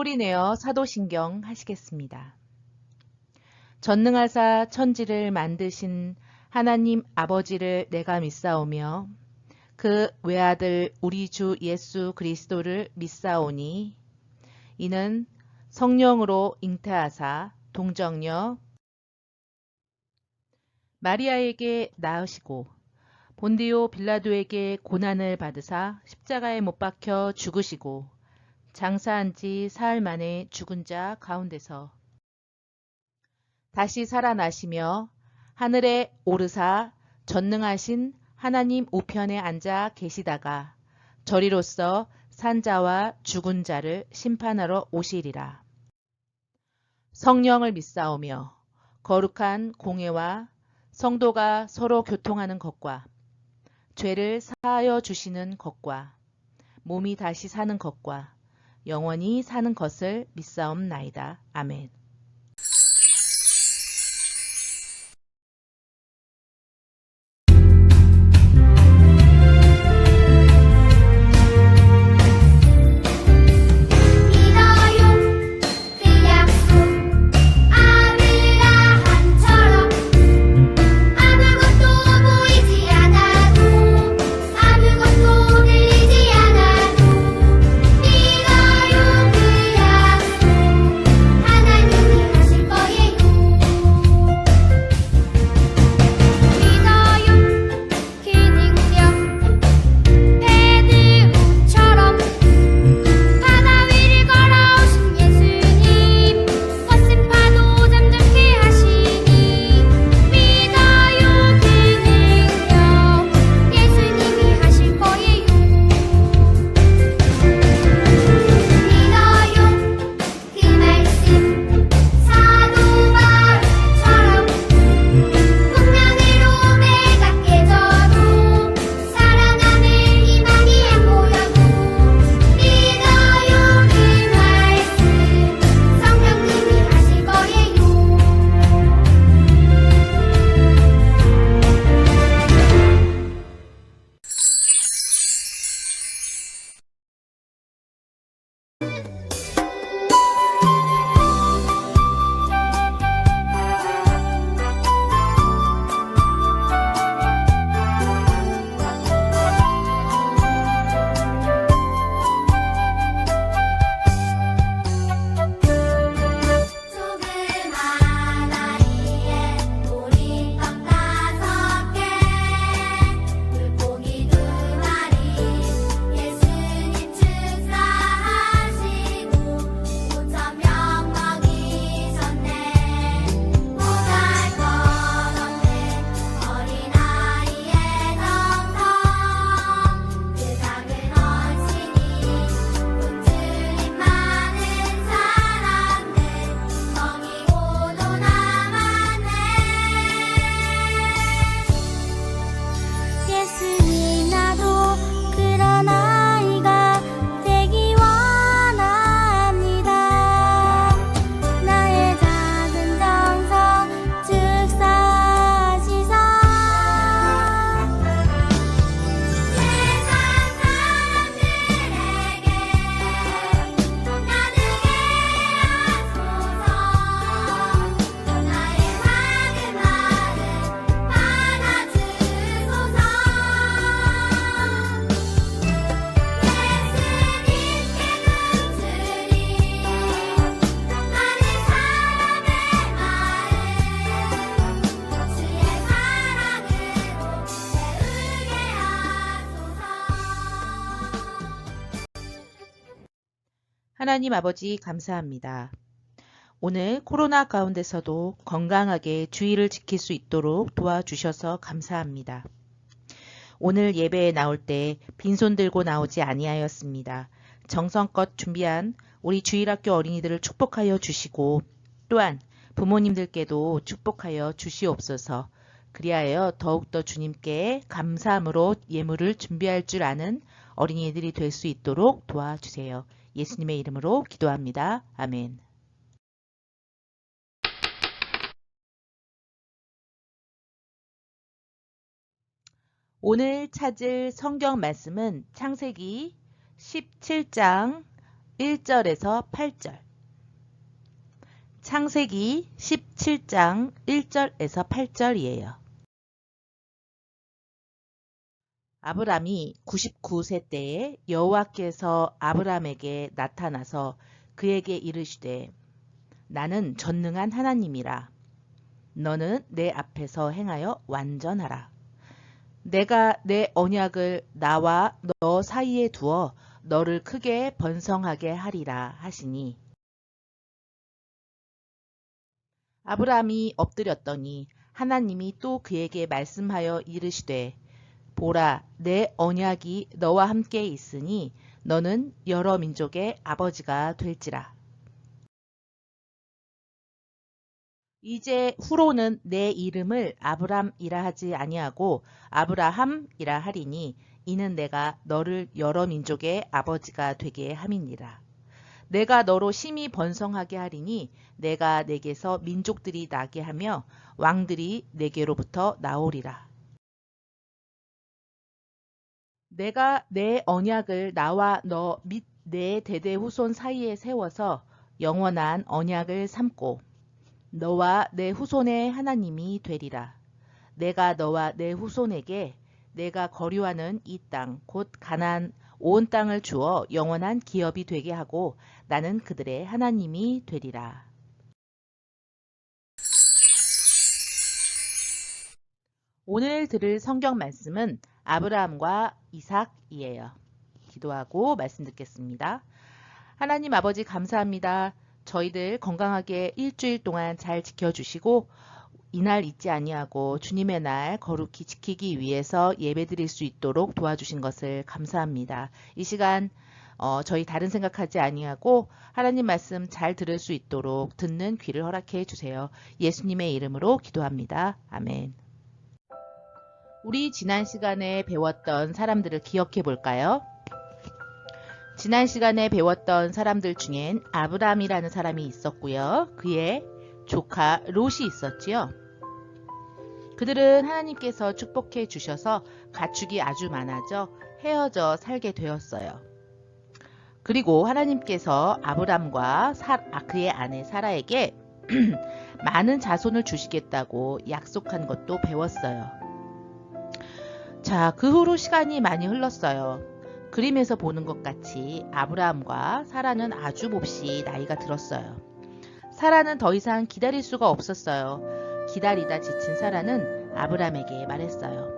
소리내어 사도신경 하시겠습니다. 전능하사 천지를 만드신 하나님 아버지를 내가 믿사오며 그 외아들 우리 주 예수 그리스도를 믿사오니 이는 성령으로 잉태하사 동정녀 마리아에게 낳으시고 본디오 빌라도에게 고난을 받으사 십자가에 못 박혀 죽으시고 장사한 지 사흘 만에 죽은 자 가운데서 다시 살아나시며 하늘에 오르사 전능하신 하나님 우편에 앉아 계시다가 저리로서 산자와 죽은 자를 심판하러 오시리라. 성령을 믿사오며 거룩한 공회와 성도가 서로 교통하는 것과 죄를 사하여 주시는 것과 몸이 다시 사는 것과 영원히 사는 것을 믿사옵나이다. 아멘. 하나님 아버지 감사합니다. 오늘 코로나 가운데서도 건강하게 주의를 지킬 수 있도록 도와주셔서 감사합니다. 오늘 예배에 나올 때 빈손 들고 나오지 아니하였습니다. 정성껏 준비한 우리 주일학교 어린이들을 축복하여 주시고 또한 부모님들께도 축복하여 주시옵소서. 그리하여 더욱더 주님께 감사함으로 예물을 준비할 줄 아는 어린이들이 될 수 있도록 도와주세요. 예수님의 이름으로 기도합니다. 아멘. 오늘 찾을 성경 말씀은 창세기 17장 1절에서 8절. 창세기 17장 1절에서 8절이에요. 아브람이 99세 때에 여호와께서 아브람에게 나타나서 그에게 이르시되 나는 전능한 하나님이라. 너는 내 앞에서 행하여 완전하라. 내가 내 언약을 나와 너 사이에 두어 너를 크게 번성하게 하리라 하시니 아브람이 엎드렸더니 하나님이 또 그에게 말씀하여 이르시되 보라 내 언약이 너와 함께 있으니 너는 여러 민족의 아버지가 될지라. 이제 후로는 내 이름을 아브람이라 하지 아니하고 아브라함이라 하리니 이는 내가 너를 여러 민족의 아버지가 되게 함이니라. 내가 너로 심히 번성하게 하리니 내가 내게서 민족들이 나게 하며 왕들이 내게로부터 나오리라. 내가 내 언약을 나와 너 및 내 대대 후손 사이에 세워서 영원한 언약을 삼고 너와 내 후손의 하나님이 되리라. 내가 너와 내 후손에게 내가 거류하는 이 땅 곧 가나안 온 땅을 주어 영원한 기업이 되게 하고 나는 그들의 하나님이 되리라. 오늘 들을 성경 말씀은 아브라함과 이삭이에요. 기도하고 말씀 듣겠습니다. 하나님 아버지 감사합니다. 저희들 건강하게 일주일 동안 잘 지켜주시고 이날 잊지 아니하고 주님의 날 거룩히 지키기 위해서 예배드릴 수 있도록 도와주신 것을 감사합니다. 이 시간 저희 다른 생각하지 아니하고 하나님 말씀 잘 들을 수 있도록 듣는 귀를 허락해 주세요. 예수님의 이름으로 기도합니다. 아멘. 우리 지난 시간에 배웠던 사람들을 기억해 볼까요? 지난 시간에 배웠던 사람들 중엔 아브람이라는 사람이 있었고요. 그의 조카 롯이 있었지요. 그들은 하나님께서 축복해 주셔서 가축이 아주 많아져 헤어져 살게 되었어요. 그리고 하나님께서 아브람과 그의 아내 사라에게 많은 자손을 주시겠다고 약속한 것도 배웠어요. 자, 그 후로 시간이 많이 흘렀어요. 그림에서 보는 것 같이 아브라함과 사라는 아주 몹시 나이가 들었어요. 사라는 더 이상 기다릴 수가 없었어요. 기다리다 지친 사라는 아브람에게 말했어요.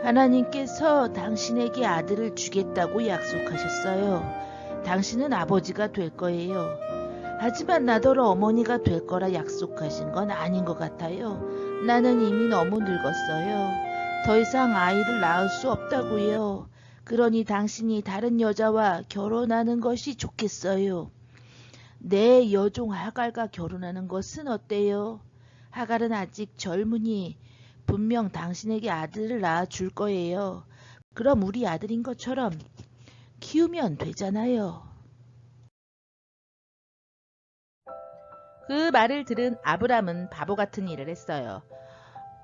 하나님께서 당신에게 아들을 주겠다고 약속하셨어요. 당신은 아버지가 될 거예요. 하지만 나더러 어머니가 될 거라 약속하신 건 아닌 것 같아요. 나는 이미 너무 늙었어요. 더 이상 아이를 낳을 수 없다고요. 그러니 당신이 다른 여자와 결혼하는 것이 좋겠어요. 내 여종 하갈과 결혼하는 것은 어때요? 하갈은 아직 젊으니 분명 당신에게 아들을 낳아줄 거예요. 그럼 우리 아들인 것처럼 키우면 되잖아요. 그 말을 들은 아브람은 바보 같은 일을 했어요.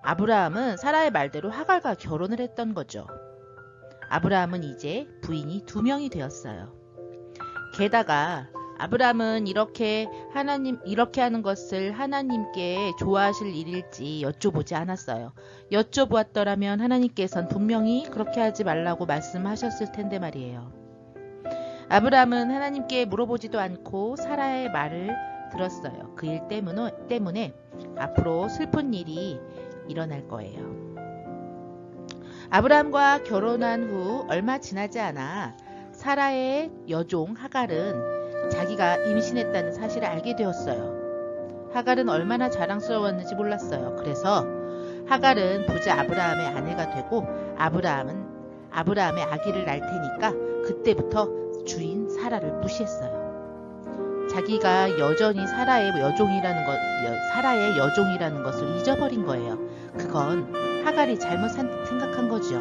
아브라함은 사라의 말대로 하갈과 결혼을 했던 거죠. 아브라함은 이제 부인이 2명이 되었어요. 게다가 아브라함은 이렇게 하는 것을 하나님께 좋아하실 일일지 여쭤보지 않았어요. 여쭤보았더라면 하나님께서는 분명히 그렇게 하지 말라고 말씀하셨을 텐데 말이에요. 아브라함은 하나님께 물어보지도 않고 사라의 말을 들었어요. 그 일 때문에 앞으로 슬픈 일이 일어날 거예요. 아브라함과 결혼한 후 얼마 지나지 않아 사라의 여종 하갈은 자기가 임신했다는 사실을 알게 되었어요. 하갈은 얼마나 자랑스러웠는지 몰랐어요. 그래서 하갈은 부자 아브라함의 아내가 되고 아브라함의 아기를 낳을 테니까 그때부터 주인 사라를 무시했어요. 자기가 여전히 사라의 여종이라는 것을 잊어버린 거예요. 그건 하갈이 잘못 생각한 거죠.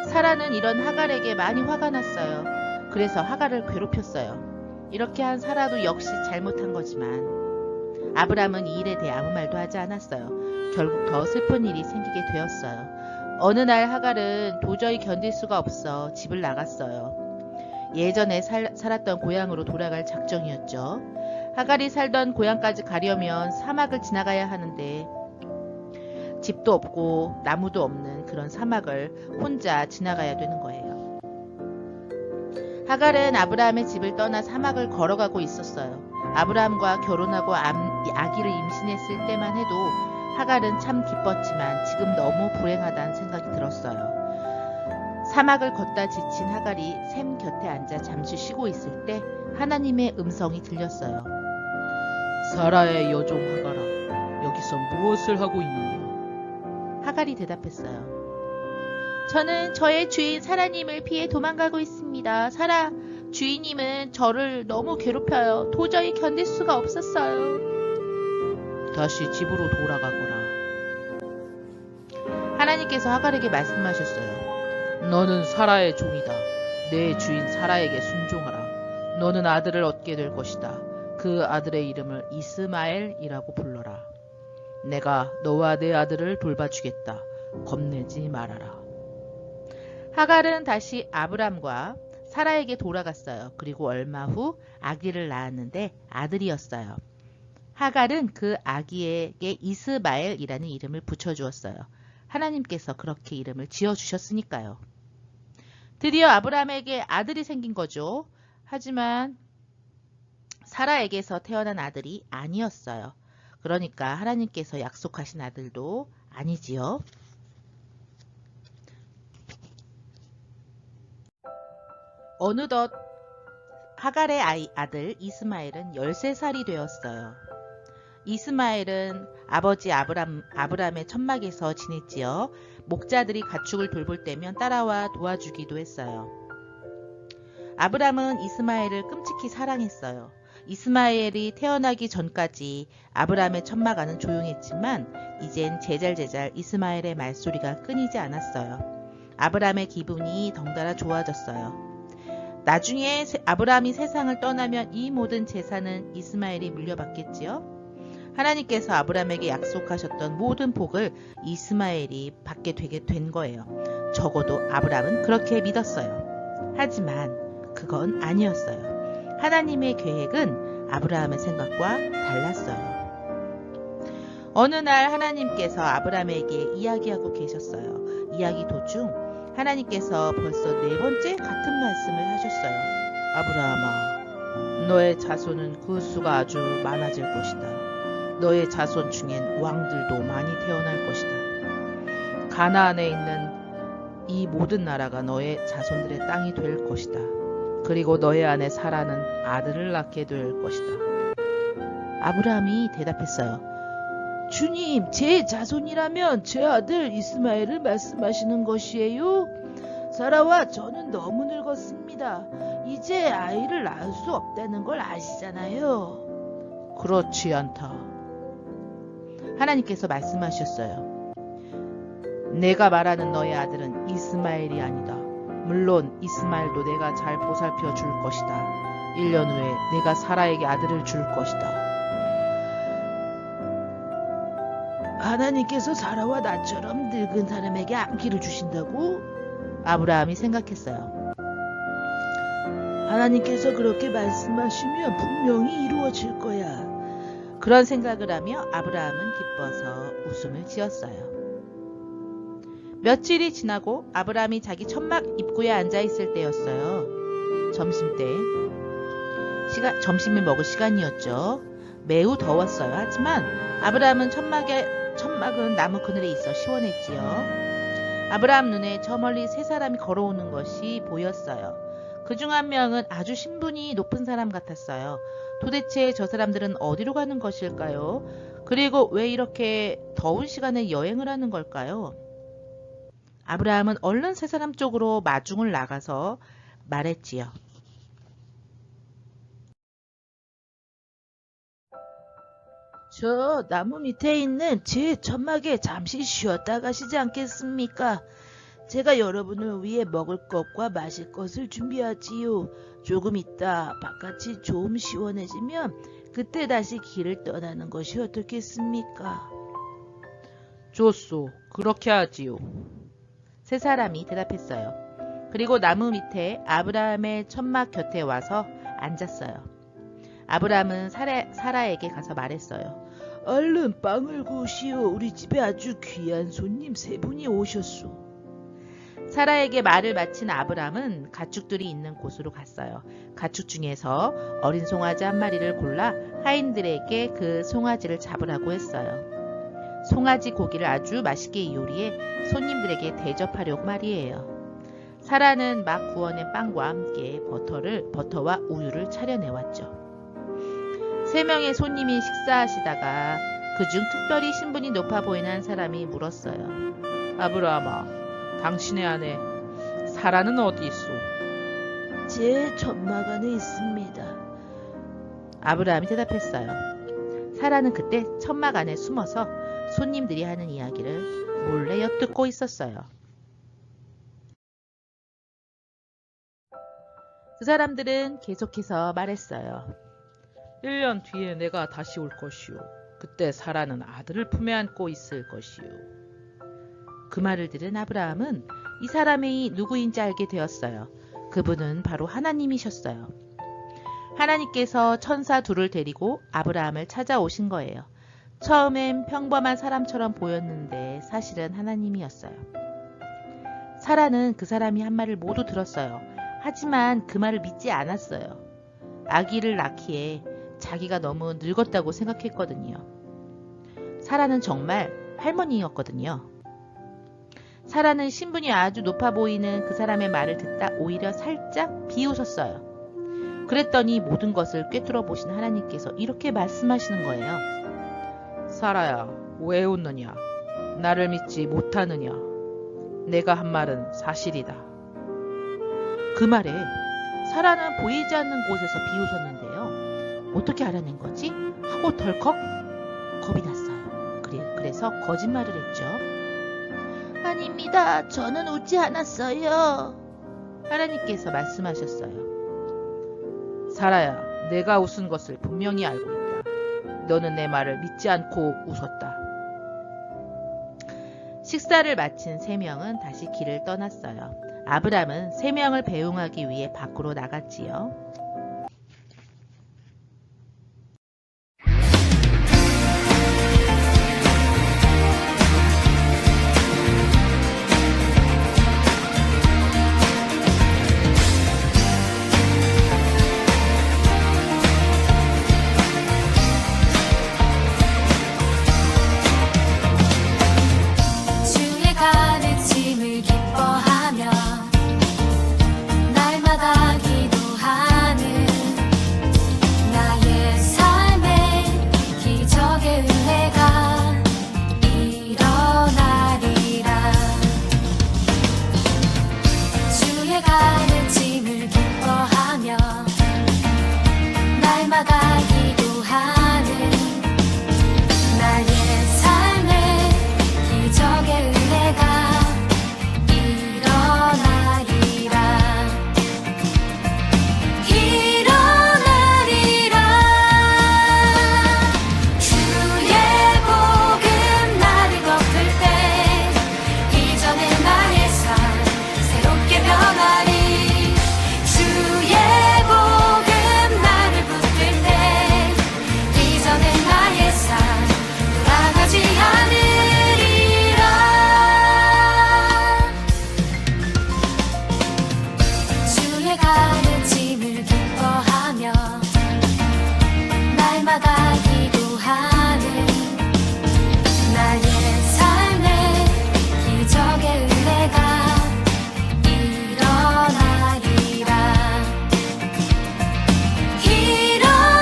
사라는 이런 하갈에게 많이 화가 났어요. 그래서 하갈을 괴롭혔어요. 이렇게 한 사라도 역시 잘못한 거지만 아브람은 이 일에 대해 아무 말도 하지 않았어요. 결국 더 슬픈 일이 생기게 되었어요. 어느 날 하갈은 도저히 견딜 수가 없어 집을 나갔어요. 예전에 살았던 고향으로 돌아갈 작정이었죠. 하갈이 살던 고향까지 가려면 사막을 지나가야 하는데 집도 없고 나무도 없는 그런 사막을 혼자 지나가야 되는 거예요. 하갈은 아브라함의 집을 떠나 사막을 걸어가고 있었어요. 아브라함과 결혼하고 아기를 임신했을 때만 해도 하갈은 참 기뻤지만 지금 너무 불행하다는 생각이 들었어요. 사막을 걷다 지친 하갈이 샘 곁에 앉아 잠시 쉬고 있을 때 하나님의 음성이 들렸어요. 사라의 여종 하갈아, 여기서 무엇을 하고 있느냐? 하갈이 대답했어요. 저는 저의 주인 사라님을 피해 도망가고 있습니다. 사라, 주인님은 저를 너무 괴롭혀요. 도저히 견딜 수가 없었어요. 다시 집으로 돌아가거라. 하나님께서 하갈에게 말씀하셨어요. 너는 사라의 종이다. 내 주인 사라에게 순종하라. 너는 아들을 얻게 될 것이다. 그 아들의 이름을 이스마엘이라고 불러라. 내가 너와 내 아들을 돌봐주겠다. 겁내지 말아라. 하갈은 다시 아브람과 사라에게 돌아갔어요. 그리고 얼마 후 아기를 낳았는데 아들이었어요. 하갈은 그 아기에게 이스마엘이라는 이름을 붙여주었어요. 하나님께서 그렇게 이름을 지어주셨으니까요. 드디어 아브람에게 아들이 생긴 거죠. 하지만 사라에게서 태어난 아들이 아니었어요. 그러니까 하나님께서 약속하신 아들도 아니지요. 어느덧 하갈의 아들 이스마엘은 13살이 되었어요. 이스마엘은 아버지 아브람의 천막에서 지냈지요. 목자들이 가축을 돌볼 때면 따라와 도와주기도 했어요. 아브람은 이스마엘을 끔찍히 사랑했어요. 이스마엘이 태어나기 전까지 아브람의 천막 안은 조용했지만 이젠 제잘제잘 이스마엘의 말소리가 끊이지 않았어요. 아브람의 기분이 덩달아 좋아졌어요. 나중에 아브람이 세상을 떠나면 이 모든 재산은 이스마엘이 물려받겠지요. 하나님께서 아브람에게 약속하셨던 모든 복을 이스마엘이 받게 되게 된 거예요. 적어도 아브람은 그렇게 믿었어요. 하지만 그건 아니었어요. 하나님의 계획은 아브라함의 생각과 달랐어요. 어느 날 하나님께서 아브람에게 이야기하고 계셨어요. 이야기 도중 하나님께서 벌써 4번째 같은 말씀을 하셨어요. 아브라함아, 너의 자손은 그 수가 아주 많아질 것이다. 너의 자손 중엔 왕들도 많이 태어날 것이다. 가나안에 있는 이 모든 나라가 너의 자손들의 땅이 될 것이다. 그리고 너의 아내 사라는 아들을 낳게 될 것이다. 아브라함이 대답했어요. 주님, 제 자손이라면 제 아들 이스마엘을 말씀하시는 것이에요? 사라와 저는 너무 늙었습니다. 이제 아이를 낳을 수 없다는 걸 아시잖아요. 그렇지 않다. 하나님께서 말씀하셨어요. 내가 말하는 너의 아들은 이스마엘이 아니다. 물론 이스마엘도 내가 잘 보살펴 줄 것이다. 1년 후에 내가 사라에게 아들을 줄 것이다. 하나님께서 사라와 나처럼 늙은 사람에게 아기를 주신다고? 아브라함이 생각했어요. 하나님께서 그렇게 말씀하시면 분명히 이루어질 거야. 그런 생각을 하며 아브라함은 기뻐서 웃음을 지었어요. 며칠이 지나고 아브라함이 자기 천막 입구에 앉아 있을 때였어요. 점심을 먹을 시간이었죠. 매우 더웠어요. 하지만 아브라함은 천막은 나무 그늘에 있어 시원했지요. 아브라함 눈에 저 멀리 세 사람이 걸어오는 것이 보였어요. 그중 한 명은 아주 신분이 높은 사람 같았어요. 도대체 저 사람들은 어디로 가는 것일까요? 그리고 왜 이렇게 더운 시간에 여행을 하는 걸까요? 아브라함은 얼른 세 사람 쪽으로 마중을 나가서 말했지요. 저 나무 밑에 있는 제 천막에 잠시 쉬었다 가시지 않겠습니까? 제가 여러분을 위해 먹을 것과 마실 것을 준비하지요. 조금 있다 바깥이 좀 시원해지면 그때 다시 길을 떠나는 것이 어떻겠습니까? 좋소, 그렇게 하지요. 세 사람이 대답했어요. 그리고 나무 밑에 아브라함의 천막 곁에 와서 앉았어요. 아브라함은 사라에게 가서 말했어요. 얼른 빵을 구우시오. 우리 집에 아주 귀한 손님 3분이 오셨소. 사라에게 말을 마친 아브라함은 가축들이 있는 곳으로 갔어요. 가축 중에서 어린 송아지 한 마리를 골라 하인들에게 그 송아지를 잡으라고 했어요. 송아지 고기를 아주 맛있게 요리해 손님들에게 대접하려고 말이에요. 사라는 막 구워낸 빵과 함께 버터와 우유를 차려내왔죠. 3명의 손님이 식사하시다가 그중 특별히 신분이 높아 보이는 한 사람이 물었어요. 아브라함아, 당신의 아내 사라는 어디 있소? 제 천막 안에 있습니다. 아브라함이 대답했어요. 사라는 그때 천막 안에 숨어서 손님들이 하는 이야기를 몰래 엿듣고 있었어요. 그 사람들은 계속해서 말했어요. 1년 뒤에 내가 다시 올 것이오. 그때 사라는 아들을 품에 안고 있을 것이오. 그 말을 들은 아브라함은 이 사람이 누구인지 알게 되었어요. 그분은 바로 하나님이셨어요. 하나님께서 천사 둘을 데리고 아브라함을 찾아오신 거예요. 처음엔 평범한 사람처럼 보였는데 사실은 하나님이었어요. 사라는 그 사람이 한 말을 모두 들었어요. 하지만 그 말을 믿지 않았어요. 아기를 낳기에 자기가 너무 늙었다고 생각했거든요. 사라는 정말 할머니였거든요. 사라는 신분이 아주 높아 보이는 그 사람의 말을 듣다 오히려 살짝 비웃었어요. 그랬더니 모든 것을 꿰뚫어 보신 하나님께서 이렇게 말씀하시는 거예요. 사라야, 왜 웃느냐? 나를 믿지 못하느냐? 내가 한 말은 사실이다. 그 말에 사라는 보이지 않는 곳에서 비웃었는데요. 어떻게 알아낸 거지? 하고 덜컥 겁이 났어요. 그래서 거짓말을 했죠. 아닙니다. 저는 웃지 않았어요. 하나님께서 말씀하셨어요. 사라야, 내가 웃은 것을 분명히 알고 있다. 너는 내 말을 믿지 않고 웃었다. 식사를 마친 3명은 다시 길을 떠났어요. 아브람은 3명을 배웅하기 위해 밖으로 나갔지요. 주의 가르침을 기뻐하며 날마다 기도하는 나의 삶에 기적의 은혜가 일어나리라. 주의 가르침을 기뻐하며 날마다 기도하는 나의 삶에 기적의 은혜가 일어나리라. 일어나리라. 주의 복음 나를 덮을 때 이전의 나의 삶 새롭게 변하리. 주의 복음 나를 붙들 때 이전의 나의 삶 돌아가지 않으리라. 주의 가르침을 기뻐하며 날마다 기도하는 나의 삶에 기적의 은혜가 일어나리라.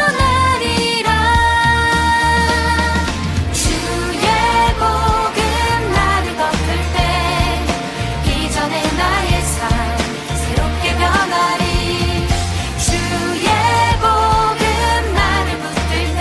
일어나리라. 주의 복음 나를 덮을 때 이전의 나의 삶 새롭게 변하리. 주의 복음 나를 붙들 때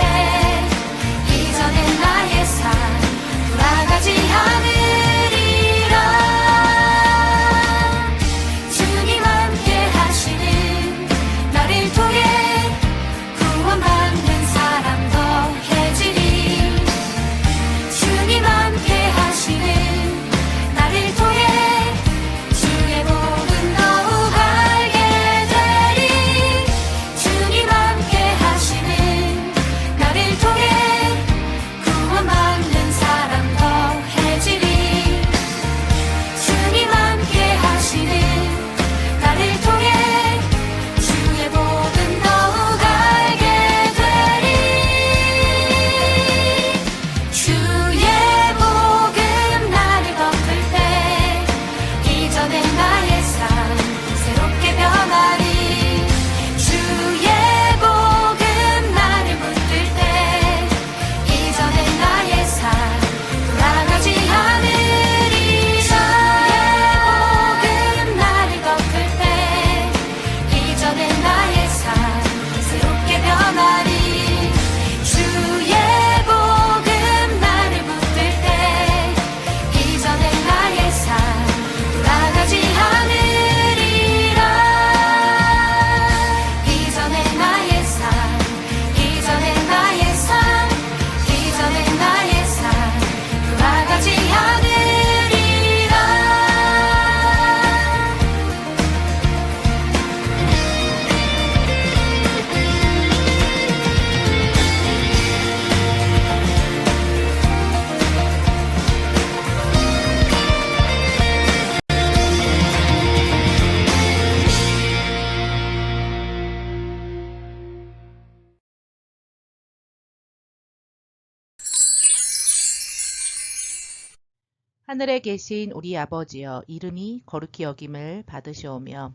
하늘에 계신 우리 아버지여, 이름이 거룩히 여김을 받으시오며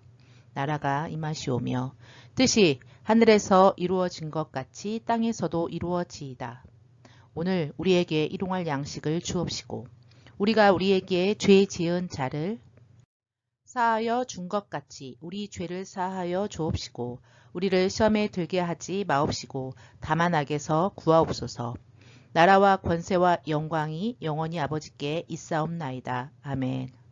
나라가 임하시오며 뜻이 하늘에서 이루어진 것 같이 땅에서도 이루어지이다. 오늘 우리에게 일용할 양식을 주옵시고 우리가 우리에게 죄 지은 자를 사하여 준 것 같이 우리 죄를 사하여 주옵시고 우리를 시험에 들게 하지 마옵시고 다만 악에서 구하옵소서. 나라와 권세와 영광이 영원히 아버지께 있사옵나이다. 아멘.